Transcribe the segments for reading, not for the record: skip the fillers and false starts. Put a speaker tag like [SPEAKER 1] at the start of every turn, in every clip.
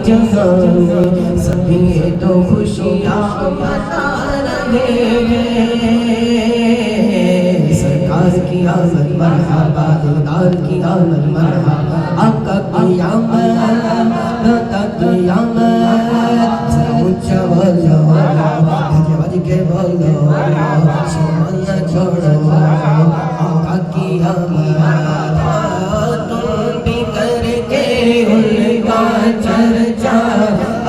[SPEAKER 1] جہاں سبھی تو خوشیاں منا رہے ہیں، سرکار کی آمد مرحبا، دلدار کی آمد مرحبا، آقا کی آمد، داتا کی آمد، ذرا اونچا بولو بھج بھج کے بولو، شرم نہ چھوڑو، آقا کی آمد، تم بھی کر کے ان کا چرچا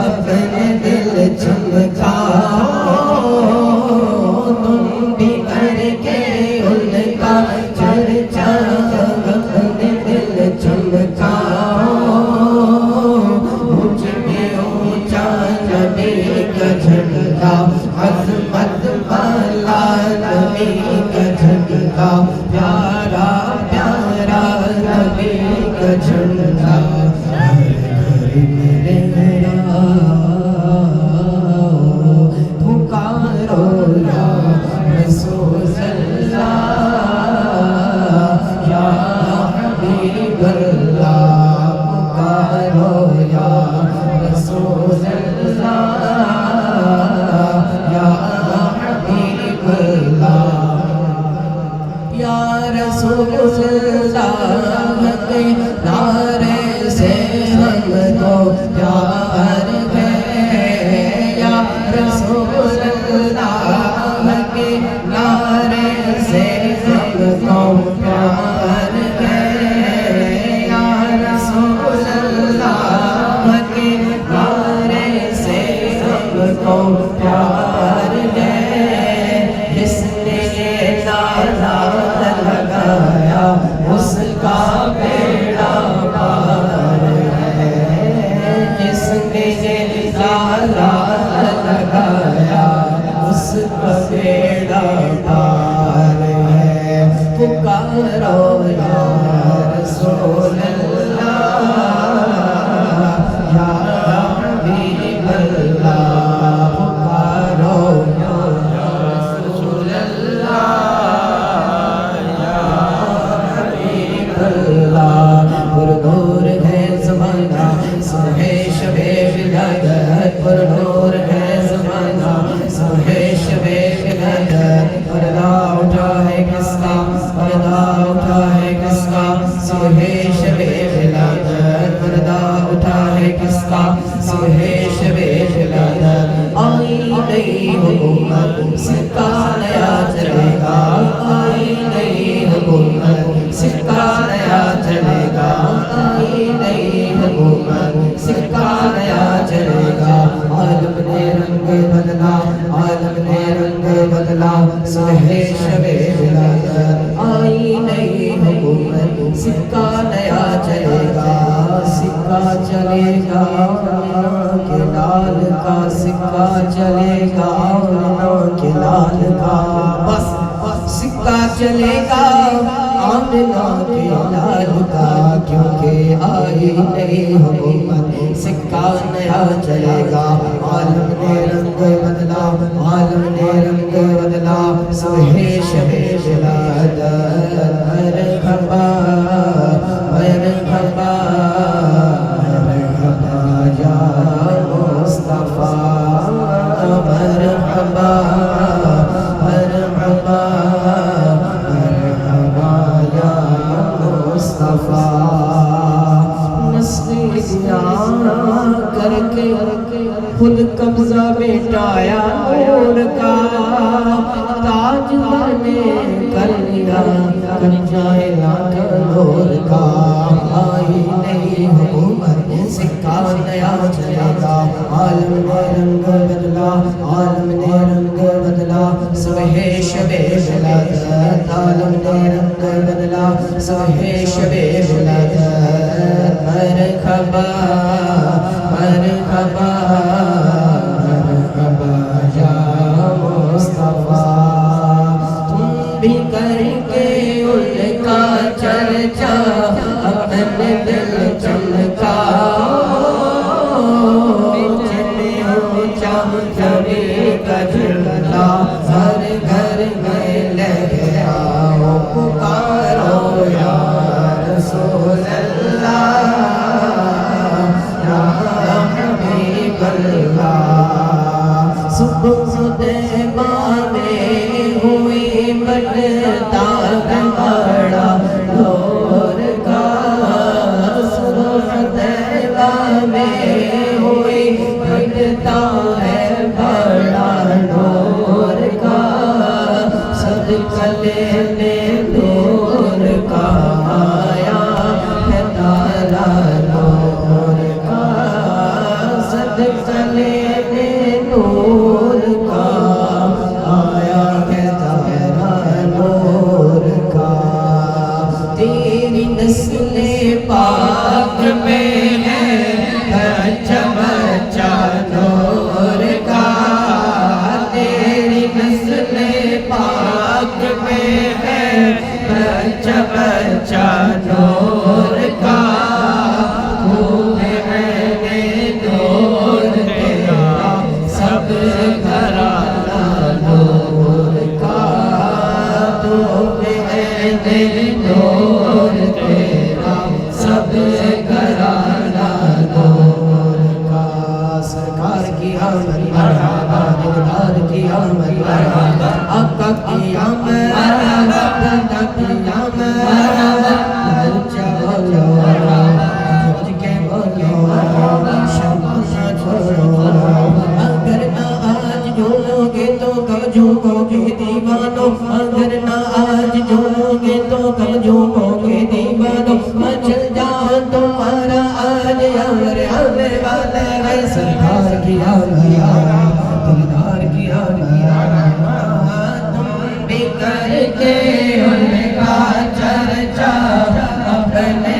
[SPEAKER 1] اپنے دل چمکاؤ، تم بھی کر کے ان کا چرچا اپنے دل چمکاؤ، مجھ میں اونچا نبی کا جھنڈا، عظمت والا نبی کا جھنڈا، پیارا پیارا نبی کا جھنڈا، ہر گھر میں لہراؤ، پکارو یا رسول اللہ، یا حبیب اللہ، پکارو یا رسول اللہ، یا حبیب اللہ، یا رسول اللہ کے نعرے سے ہم کو پیار ہے، یا رسول اللہ کے نعرے سے ہم کو پیار ہے، یا رسول اللہ کے نعرے سے ہم کو پیار ہے، جس نے یہ نعرہ لگایا اس کا بیڑا پار ہے، جس نے یہ نعرہ لگایا اس کا بیڑا پار ہے، پکارو یا رسول اللہ، یا حبیب اللہ، پکارو یا رسول اللہ، پر نور ہے زمانہ صبح شب ولادت، پر نور ہے زمانہ صبح شب ولادت، پردہ اٹھا ہے کس کا، پردہ اٹھا ہے کس کا، صبح شب ولادت، پردہ اٹھا ہے کس کا، صبح شب ولادت، آئی نئی حکومت سکہ نیا چلے گا، آئی نئی حکومت سکہ نیا چلے گا، آئی نئی حکومت سکہ نیا چلے گا، عالم نے رنگ بدلا، عالم نے رنگ بدلا، صبح شب ولادت، آئی نئی حکومت سکہ نیا چلے گا، سکہ چلے گا کے لال کا، سکہ چلے گا کے لال کا، بس سکہ چلے گا آمنہ کے لال کا، کیونکہ آئی نئی حکومت سکہ نیا چلے گا، عالم نے رنگ بدلا، عالم نے رنگ بدلا، صبح شب ولادت، مرحبا مرحبا مرحبا یا مصطفیٰ، مرحبا مرحبا مرحبا یا مصطفیٰ، نسلیاں کر کے خود قبضہ مٹایا نور کا، تاج نے کر لیا کر جائے لاکھ نور کا، آئی نئی حکومت سکہ نیا چلے گا، عالم نے رنگ بدلا، عالم نے رنگ بدلا، صبح شب ولادت، عالم نے رنگ بدلا، صبح شب ولادت، مرحبا مرحبا مرحبا یا مصطفیٰ، تم بھی کر کے ان کا چرچا اپنے دل چمکاؤ، نبی کا جھنڈا ہر گھر میں لہراؤ، پکارو یا رسول اللہ، یا بنتا ہے بڑا نور کا صبح طیبہ میں ہوئی بنتا ہے بڑا نور کا صدقہ لینے نور کا آیا ہے تالا نور کا صدقہ لینے نور کا آیا ہے تالا نور کا تیری نسل پاک میں ہے بچہ بچہ نور کا تیری نسل پاک میں ہے بچہ بچہ نور کا خوب ہے نور تیرا سب گھرانہ نور کا خوب ہے نور تیرا سب گھرانہ نور کا سرکار کی آمد مرحبا مقدار کی آمد مرحبا آقا کی آمد دادا کی آمد بچہ بولو خود کے بولو شمع چھوڑو اگر نہ آج جھولو گے تو کب جھومو گے دیوانو اگر نہ آج جھولو گے تو کب جھومو گے دیوانو مچل جاؤ تمہارا آج یار آنے والا ہے سرکار کی آمد دلدار کی آمد تم بھی کر کے ان کا چرچا اپنے